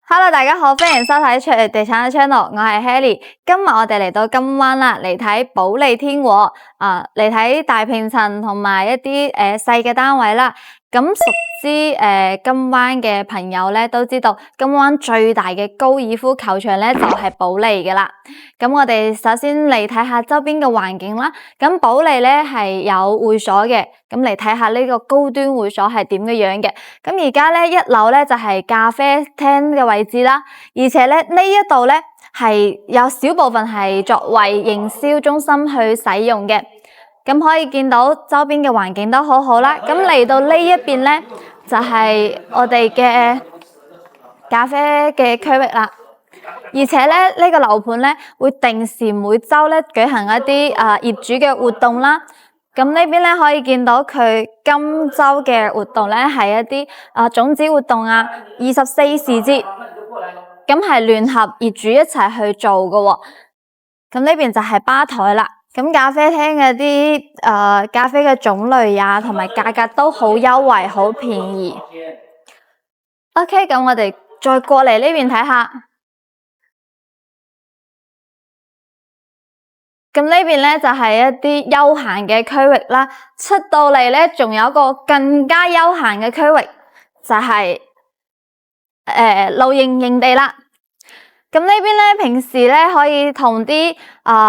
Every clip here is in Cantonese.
Hello， 大家好，歡迎收睇卓越地產嘅 channel， 我係 Helly。今日我哋嚟到金灣啦，嚟睇保利天和嚟睇大平層同埋一啲細嘅單位啦。咁熟知金灣嘅朋友咧都知道，金灣最大嘅高爾夫球場咧就係保利嘅啦。咁我哋首先嚟睇下周邊嘅環境啦。咁保利咧係有會所嘅，咁嚟睇下呢個高端會所係點嘅樣嘅。咁而家咧一樓咧就係咖啡廳嘅位置啦，而且咧呢一度咧係有少部分係作為營銷中心去使用嘅。咁可以見到周邊嘅環境都好好啦。咁嚟到呢一邊咧就係我哋嘅咖啡嘅區域啦。而且咧呢個樓盤咧會定時每週咧舉行一啲業主嘅活動啦。咁呢邊咧可以見到佢今週嘅活動咧係一啲種子活動啊，24時節，咁係聯合業主一齊去做嘅喎。咁呢邊就係吧台啦。咁咖啡廳嘅啲咖啡嘅種類啊，同埋價格都好優惠，好便宜。OK， 咁我哋再過嚟呢邊睇下。咁呢邊咧就係一啲休閒嘅區域啦。出到嚟咧，仲有一個更加休閒嘅區域，就係露營營地啦。咁呢邊咧，平時咧可以同啲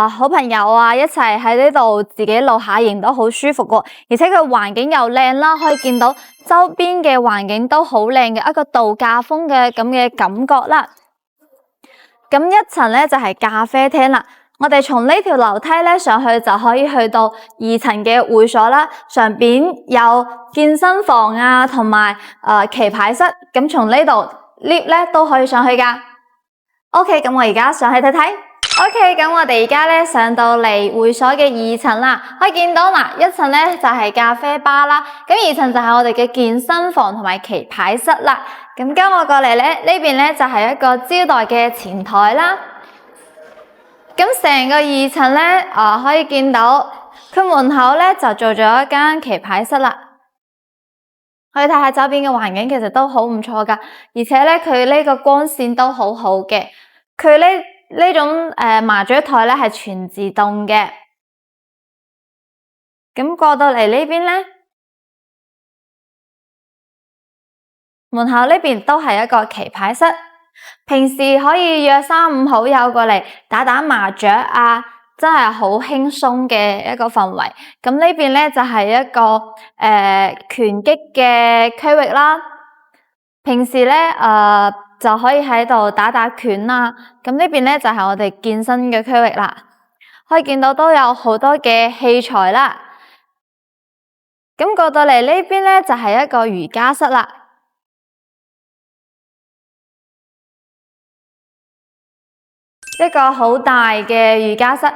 好朋友啊一齊喺呢度自己露下營都好舒服嘅，而且佢環境又靚啦，可以見到周邊嘅環境都好靚嘅，一個度假風嘅咁嘅感覺啦。咁一層咧就係咖啡廳啦。我哋從呢條樓梯咧上去就可以去到2層嘅會所啦，上邊有健身房啊，同埋棋牌室。咁從呢度 lift 咧都可以上去噶。OK， 咁我而家上去睇睇。OK， 咁我哋而家咧上到嚟會所嘅2層啦，可以見到嗱，一層咧就係咖啡吧啦，咁2層就係我哋嘅健身房同埋棋牌室啦。咁跟我過嚟咧，呢邊咧就係一個招待嘅前台啦。咁成個2層咧，可以見到佢門口咧就做咗一間棋牌室啦。可以睇下周邊嘅環境，其實都好唔錯噶，而且咧佢呢個光線都好好嘅。佢呢種麻雀台咧係全自動嘅。咁過到嚟呢邊咧，門口呢邊都係一個棋牌室。平時可以約3、5好友過嚟打打麻雀啊，真係好輕鬆嘅一個氛圍。咁呢邊咧就係一個拳擊嘅區域啦。平時咧就可以喺度打打拳啦。咁呢邊咧就係我哋健身嘅區域啦。可以見到都有好多嘅器材啦。咁過到嚟呢邊咧就係一個瑜伽室啦。一個好大嘅瑜伽室，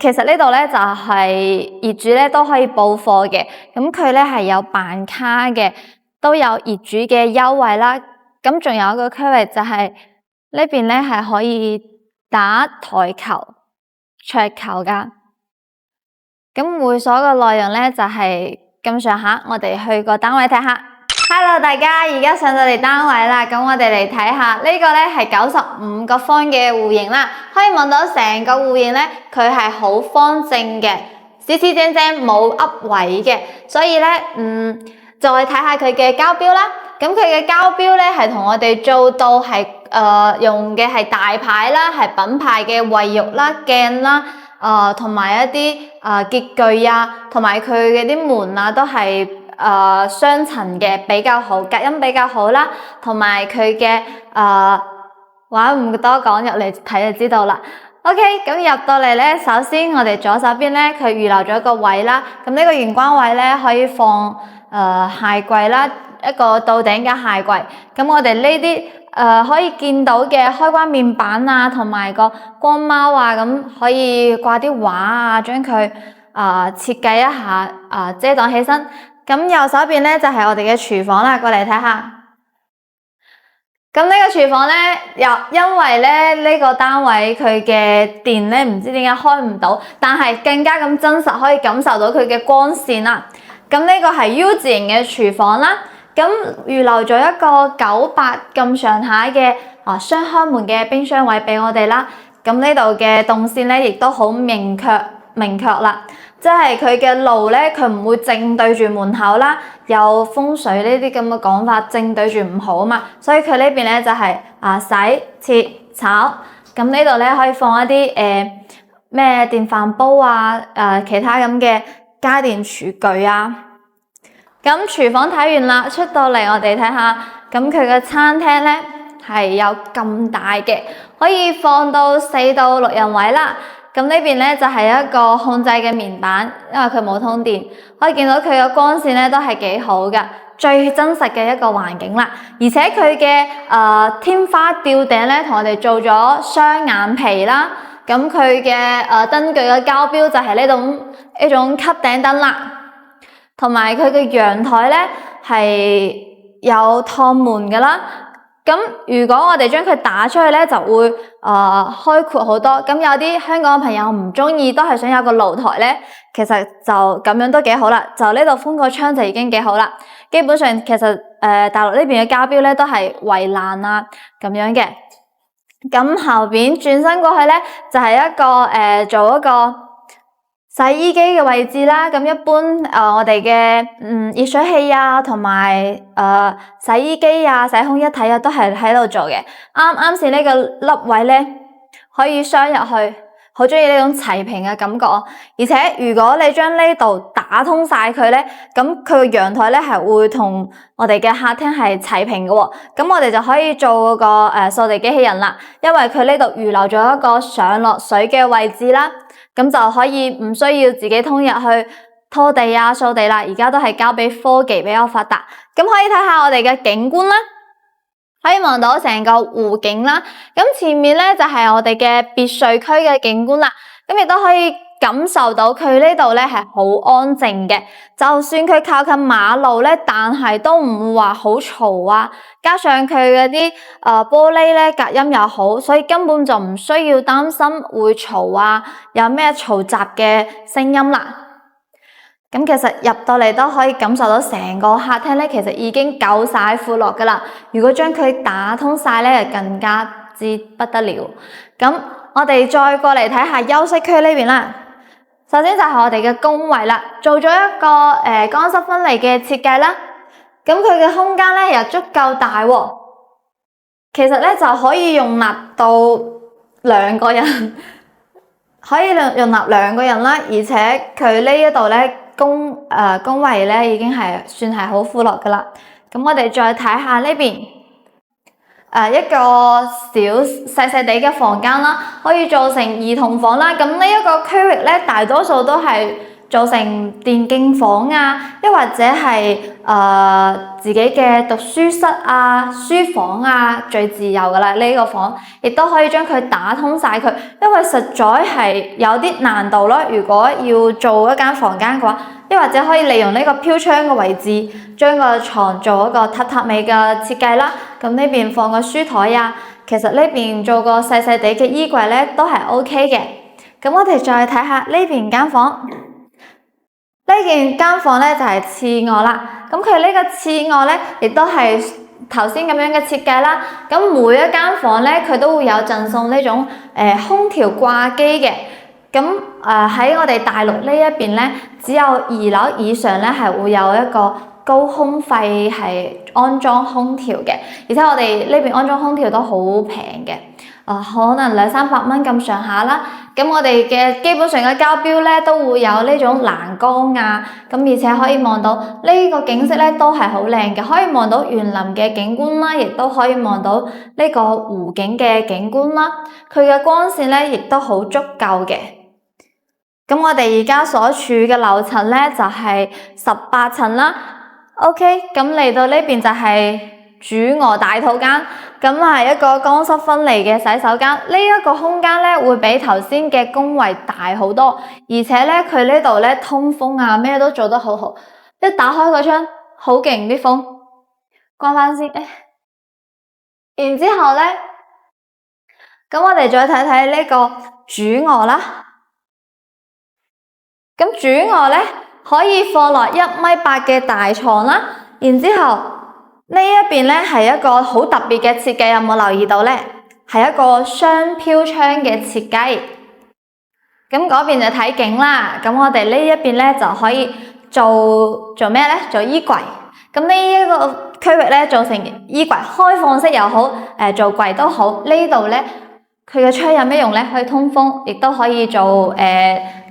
其實呢度咧就係業主咧都可以報課嘅，咁佢咧係有辦卡嘅，都有業主嘅優惠啦。咁仲有一個區域就係呢邊咧係可以打台球、桌球噶。咁會所嘅內容咧就係咁上下，我哋去個單位睇下。Hello， 大家而家上到嚟單位啦，咁我哋嚟睇下呢個咧係95個方嘅戶型啦，可以望到成個戶型咧，佢係好方正嘅，四四正正冇凹位嘅，所以咧再睇下佢嘅交標啦。咁佢嘅交標咧係同我哋做到係用嘅係大牌啦，係品牌嘅衛浴啦、鏡啦，同埋一啲潔具啊，同埋佢嘅啲門啊都係雙層嘅比較好，隔音比較好啦，同埋佢嘅話唔多講，入嚟睇就知道啦。OK， 咁入到嚟咧，首先我哋左手邊咧，佢預留咗個位啦。咁呢個玄關位咧可以放鞋櫃啦，一個到頂嘅鞋櫃。咁我哋呢啲可以見到嘅開關面板啊，同埋個光貓啊，咁可以掛啲畫啊，將佢設計一下遮擋起身。咁右手邊咧就係我哋嘅廚房啦，過嚟睇下。咁呢個廚房咧，因為咧呢個單位佢嘅電咧唔知點解開唔到，但係更加咁真實，可以感受到佢嘅光線啦。咁呢個係 U 字型嘅廚房啦。咁預留咗一個900咁上下嘅雙開門嘅冰箱位俾我哋啦。咁呢度嘅動線咧，亦都好明確啦。即係佢嘅路咧，佢唔會正對住門口啦。有風水呢啲咁嘅講法，正對住唔好啊嘛。所以佢呢邊咧就係洗、切、炒。咁呢度咧可以放一啲咩電飯煲啊，其他咁嘅家電廚具啊。咁廚房睇完啦，出到嚟我哋睇下，咁佢嘅餐廳咧係有咁大嘅，可以放到4到6人位啦。咁呢邊咧就係一個控制嘅面板，因為佢冇通電，可以見到佢嘅光線咧都係幾好噶，最真實嘅一個環境啦。而且佢嘅天花吊頂咧同我哋做咗雙眼皮啦。咁佢嘅燈具嘅膠標就係呢種吸頂燈啦。同埋佢嘅陽台咧係有趟門噶啦，咁如果我哋將佢打出去咧，就會開闊好多。咁有啲香港嘅朋友唔中意，都係想有個露台咧，其實就咁樣都幾好啦。就呢度封個窗就已經幾好啦。基本上其實大陸呢邊嘅膠標咧都係圍欄啊咁樣嘅。咁後邊轉身過去咧就係一個做一個洗衣機嘅位置啦。咁一般我哋嘅熱水器啊，同埋洗衣機啊、洗空一體啊，都係喺度做嘅。啱先呢個凹位咧，可以鑲入去，好中意呢種齊平嘅感覺。而且如果你將呢度打通晒佢咧，咁佢個陽台咧係會同我哋嘅客廳係齊平嘅喎。咁我哋就可以做嗰個掃地機器人啦，因為佢呢度預留咗一個上落水嘅位置啦。咁就可以唔需要自己通入去拖地啊、掃地啦，而家都係交俾科技比較發達。咁可以睇下我哋嘅景觀啦，可以望到成個湖景啦。咁前面咧就係我哋嘅別墅區嘅景觀啦。咁亦都可以感受到佢呢度咧係好安靜嘅，就算佢靠近馬路咧，但係都唔會話好嘈啊。加上佢嗰啲玻璃咧隔音又好，所以根本就唔需要擔心會嘈啊，有咩嘈雜嘅聲音啦。咁其實入到嚟都可以感受到成個客廳咧，其實已經夠晒闊落噶啦。如果將佢打通晒咧，就更加之不得了。咁我哋再過嚟睇下休息區呢邊啦。首先就係我哋嘅工位啦，做咗一個乾濕分離嘅設計啦。咁佢嘅空間咧又足夠大喎，其實咧就可以容納到2個人，可以容納2個人啦。而且佢呢一度咧工位咧已經係算係好闊落噶啦。咁我哋再睇下呢邊，一個細細地嘅房間啦，可以做成兒童房啦。咁呢一個區域咧，大多數都係做成電競房啊，又或者係自己嘅讀書室啊、書房啊，最自由噶啦。呢個房亦都可以將佢打通晒佢，因為實在係有啲難度咯。如果要做一間房間嘅話，又或者可以利用呢個飄窗嘅位置，將個床做一個榻榻米嘅設計啦。咁呢邊放個書台啊，其實呢邊做個細細地嘅衣櫃咧都係 OK 嘅。咁我哋再睇下呢邊間房。呢間房咧就係次臥啦，咁佢呢個次臥咧亦都係頭先咁樣嘅設計啦。咁每一間房咧佢都會有贈送呢種空調掛機嘅。咁喺我哋大陸呢一邊咧，只有2樓以上咧係會有一個高空費係安裝空調嘅，而且我哋呢邊安裝空調都好平嘅。可能200-300蚊咁上下啦。咁我哋嘅基本上嘅膠標咧都會有呢種欄杆啊，咁而且可以望到呢個景色咧都係好靚嘅，可以望到園林嘅景觀啦，亦都可以望到呢個湖景嘅景觀啦。佢嘅光線咧亦都好足夠嘅。咁我哋而家所處嘅樓層咧就係18層啦。OK， 咁嚟到呢邊就係主臥大套間，咁係一個乾濕分離嘅洗手間。呢一個空間咧會比頭先嘅工位大好多，而且咧佢呢度咧通風啊，咩都做得好好。一打開個窗，好勁啲風，關翻先。然之後咧，咁我哋再睇睇呢個主臥啦。咁主臥咧可以放落1.8米嘅大床啦，然之後呢一邊咧係一個好特別嘅設計，有冇留意到咧？係一個雙飄窗嘅設計。咁嗰邊就睇景啦。咁我哋呢一邊咧就可以做咩咧？做衣櫃。咁呢一個區域咧做成衣櫃，開放式又好，做櫃都好。呢度咧佢嘅窗有咩用咧？可以通風，亦都可以做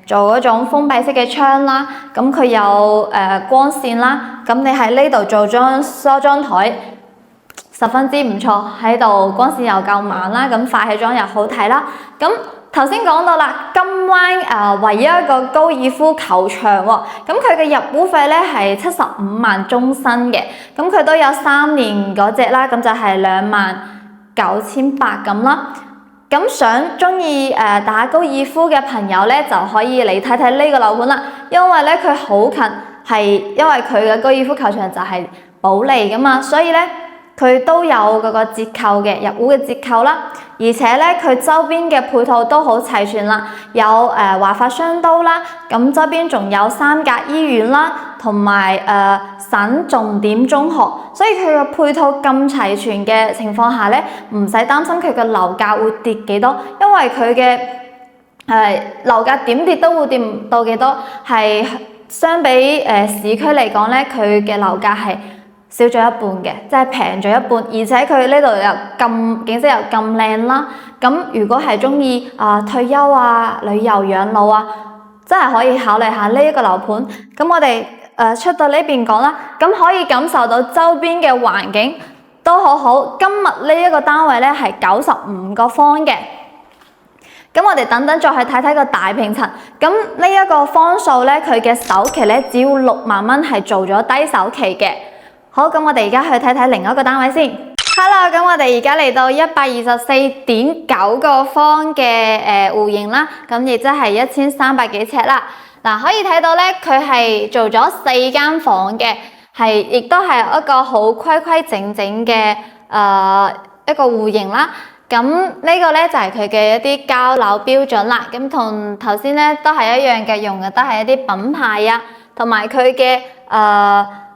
嗰種封閉式嘅窗啦。咁佢有光線啦。咁你喺呢度做張梳妝台，十分之唔錯。喺度光線又夠猛啦，咁化起妝又好睇啦。咁頭先講到啦，金灣唯一一個高爾夫球場喎，咁佢嘅入戶費咧係75萬終身嘅，咁佢都有3年嗰隻啦，咁就係29800咁啦。咁中意打高爾夫嘅朋友咧，就可以嚟睇睇呢個樓盤啦，因為咧佢好近，係因為佢嘅高爾夫球場就係保利噶嘛，所以咧佢都有嗰個折扣嘅入戶嘅折扣啦。而且咧，佢周邊嘅配套都好齊全啦，有華發商都啦，咁周邊仲有3甲醫院啦，同埋省重點中學，所以佢嘅配套咁齊全嘅情況下咧，唔使擔心佢嘅樓價會跌幾多，因為佢嘅樓價點跌都會跌唔到幾多，係相比市區嚟講咧，佢嘅樓價係少咗一半嘅，即係平咗一半，而且佢呢度又咁景色又咁靚啦。咁如果係中意退休啊、旅遊養老啊，真係可以考慮下呢一個樓盤。咁我哋出到呢邊講啦，咁可以感受到周邊嘅環境都好好。今日呢一個單位咧係95個方嘅。咁我哋等等再去睇睇個大平層。咁呢一個方數咧，佢嘅首期咧只要6萬蚊係做咗低首期嘅。好，咁我哋而家去睇睇另一個單位先。Hello， 咁我哋而家嚟到124.9個方嘅戶型啦，咁亦即係1300幾尺啦。嗱，可以睇到咧，佢係做咗4間房嘅，亦都係一個好規規整整嘅一個戶型啦。咁呢個咧就係佢嘅一啲交樓標準啦。咁同頭先咧都係一樣嘅，用嘅都係一啲品牌啊，同埋佢嘅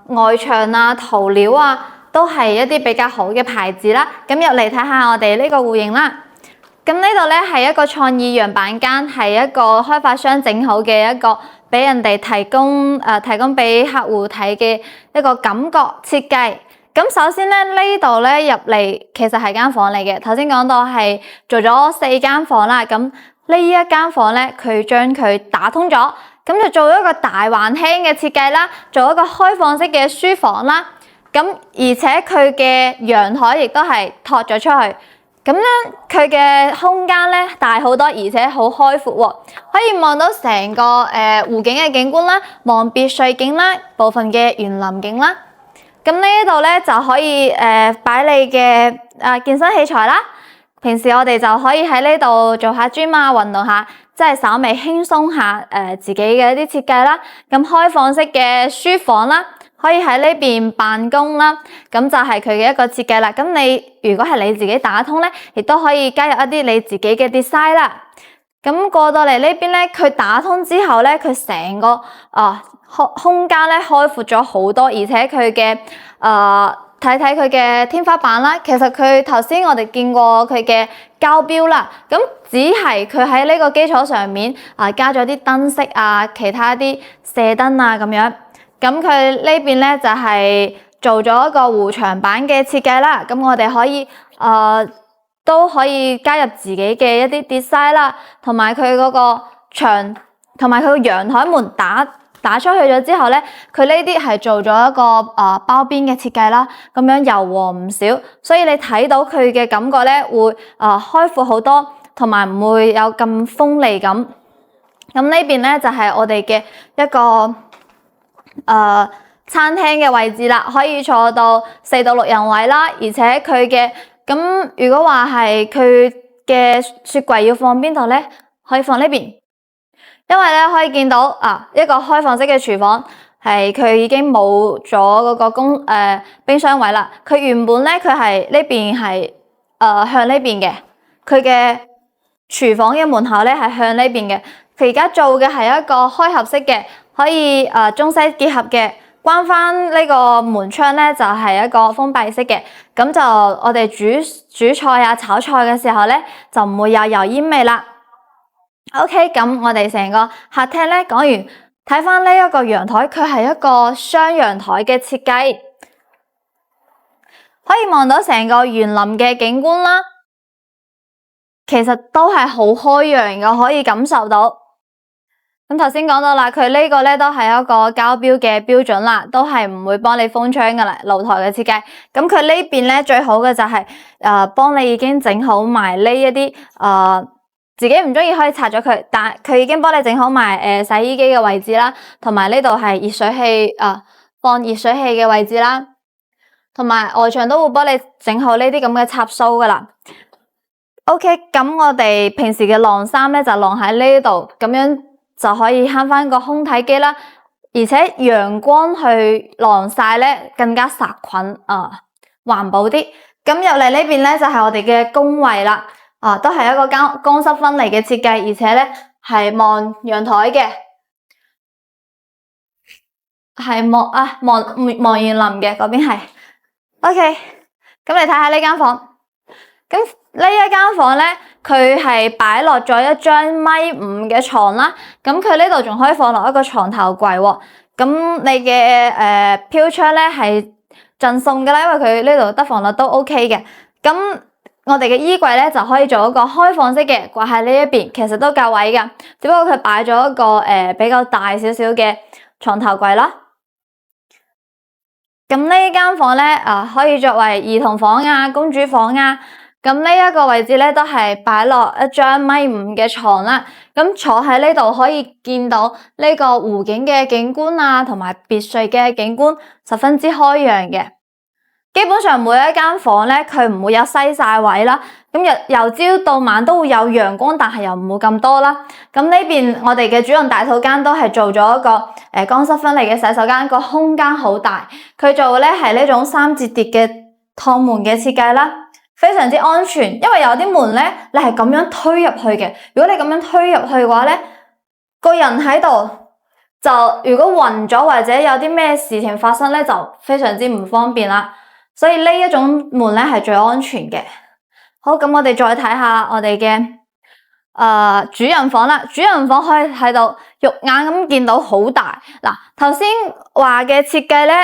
外牆啊、塗料啊，都係一啲比較好嘅牌子啦。咁入嚟睇下我哋呢個戶型啦。咁呢度咧係一個創意樣板間，係一個開發商整好嘅一個俾人哋提供俾客戶睇嘅一個感覺設計。咁首先咧呢度咧入嚟其實係間房嚟嘅。頭先講到係做咗4間房啦，咁呢一間房咧佢將佢打通咗。咁就做咗一個大環廳嘅設計啦，做一個開放式嘅書房啦。咁而且佢嘅陽台亦都係拓咗出去。咁咧佢嘅空間咧大好多，而且好開闊喎，可以望到成個湖景嘅景觀啦，望別墅景啦，部分嘅園林景啦。咁呢度咧就可以擺你嘅健身器材啦。平時我哋就可以喺呢度做下 gym 啊，運動下，即係稍微輕鬆下自己嘅一啲設計啦。咁開放式嘅書房啦，可以喺呢邊辦公啦。咁就係佢嘅一個設計啦。咁你如果係你自己打通咧，亦都可以加入一啲你自己嘅 design 啦。咁過到嚟呢邊咧，佢打通之後咧，佢成個空間咧開闊咗好多，而且佢嘅睇睇佢嘅天花板啦，其實佢頭先我哋見過佢嘅膠標啦，咁只係佢喺呢個基礎上面加咗啲燈飾啊，其他啲射燈啊咁樣。咁佢呢邊咧就係做咗一個弧牆板嘅設計啦。咁我哋可以都可以加入自己嘅一啲 design 啦，同埋佢嗰個牆同埋佢個陽台門打出去咗之後咧，佢呢啲係做咗一個包邊嘅設計啦，咁樣柔和唔少，所以你睇到佢嘅感覺咧會開闊好多，同埋唔會有咁鋒利咁。咁呢邊咧就係我哋嘅一個餐廳嘅位置啦，可以坐到4到6人位啦，而且佢嘅咁如果話係佢嘅雪櫃要放邊度咧，可以放呢邊。因為咧可以見到一個開放式嘅廚房，係佢已經冇咗嗰個冰箱位啦。佢原本咧佢係呢邊係向呢邊嘅，佢嘅廚房嘅門口咧係向呢邊嘅。佢而家做嘅係一個開合式嘅，可以中西結合嘅關翻呢個門窗咧，就係一個封閉式嘅，咁就我哋煮菜啊、炒菜嘅時候咧，就唔會有油煙味啦。OK， 咁我哋成個客廳咧講完，睇翻呢一個陽台，佢係一個雙陽台嘅設計，可以望到成個園林嘅景觀啦。其實都係好開揚嘅，可以感受到。咁頭先講到啦，佢呢個咧都係一個交標嘅標準啦，都係唔會幫你封窗噶啦，露台嘅設計。咁佢呢邊咧最好嘅就係幫你已經整好埋呢一啲自己唔中意可以拆咗佢，但佢已經幫你整好埋洗衣機嘅位置啦，同埋呢度係熱水器放熱水器嘅位置啦，同埋外牆都會幫你整好呢啲咁嘅插蘇噶啦。OK， 咁我哋平時嘅晾衫咧就晾喺呢度，咁樣就可以慳翻個空體機啦，而且陽光去晾曬咧更加殺菌環保啲。咁入嚟呢邊咧就係我哋嘅工位啦，都係一個乾濕分離嘅設計，而且咧係望陽台嘅，係望園林嘅嗰邊係。OK，咁你睇下呢間房，咁呢一間房咧，佢係擺落咗一張1.5米嘅床啦。咁佢呢度仲可以放落一個床頭櫃喎。咁你嘅飄窗咧係贈送嘅啦，因為佢呢度得房率都 OK 嘅。咁我哋嘅衣櫃咧就可以做一個開放式嘅，掛喺呢一邊，其實都夠位噶。只不過佢擺咗一個比較大少少嘅床頭櫃啦。咁呢間房咧可以作為兒童房啊、公主房啊。咁呢一個位置咧都係擺落一張1.5米嘅床啦。咁坐喺呢度可以見到呢個湖景嘅景觀啊，同埋別墅嘅景觀，十分之開揚嘅。基本上每一間房咧，佢唔會有西曬位啦。咁由朝到晚都會有陽光，但係又唔會咁多啦。咁呢邊我哋嘅主人大套間都係做咗一個乾濕分離嘅洗手間，個空間好大。佢做嘅咧係呢種3節疊嘅趟門嘅設計啦。非常之安全，因為有啲門咧，你係咁樣推入去嘅。如果你咁樣推入去嘅話咧，個人喺度就如果暈咗或者有啲咩事情發生咧，就非常之唔方便啦。所以呢一種門咧係最安全嘅。好，咁我哋再睇下我哋嘅主人房啦。主人房可以睇到肉眼咁見到好大。嗱，頭先話嘅設計咧，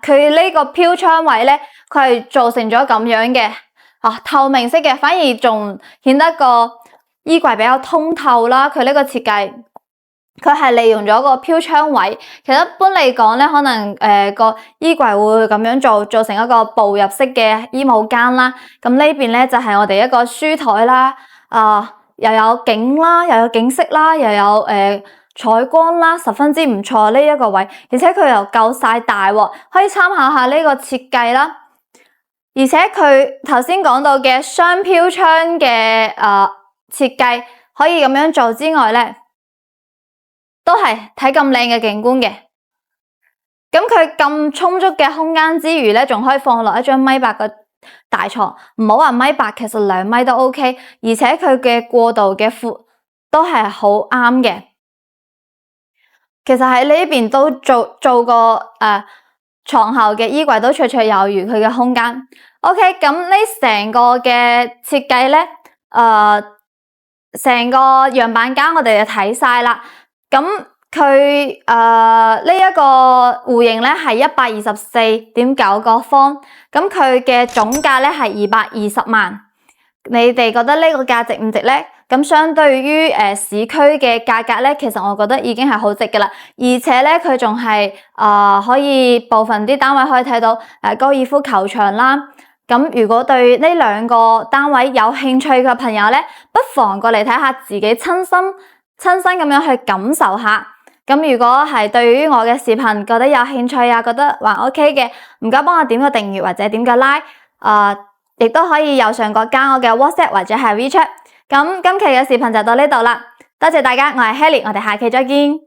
佢呢個飄窗位咧，佢係做成咗咁樣嘅。透明式嘅，反而仲顯得個衣櫃比較通透啦。佢呢個設計，佢係利用咗個飄窗位。其實一般嚟講咧，可能個衣櫃會咁樣做成一個步入式嘅衣帽間啦。咁呢邊咧就係我哋一個書台啦，又有景啦，又有景色啦，又有採光啦，十分之唔錯呢一個位，而且佢又夠晒大喎，可以參考下呢個設計啦。而且佢頭先講到嘅雙飄窗嘅設計，可以咁樣做之外咧，都係睇咁靚嘅景觀嘅。咁佢咁充足嘅空間之餘咧，仲可以放落一張1.8米嘅大床，唔好話1.8米，其實2米都 OK。而且佢嘅過道嘅闊都係好啱嘅。其實喺呢邊都做過床後嘅衣櫃都綽綽有餘，佢嘅空間。OK， 咁呢成個嘅設計咧，成個樣板間我哋就睇晒啦。咁佢呢一個戶型咧係124.9個方，咁佢嘅總價咧係220萬。你哋覺得呢個價值唔值咧？咁相對於市區嘅價格咧，其實我覺得已經係好值噶啦。而且咧，佢仲係可以部分啲單位可以睇到高爾夫球場啦。咁如果對呢2個單位有興趣嘅朋友咧，不妨過嚟睇下，自己親身咁樣去感受下。咁如果係對於我嘅視頻覺得有興趣啊，覺得還 OK 嘅，唔該幫我點個訂閱或者點個 like，亦都可以右上角加我嘅 WhatsApp 或者係 WeChat。咁今期嘅視頻就到呢度啦，多謝大家，我係 Helly，我哋下期再見。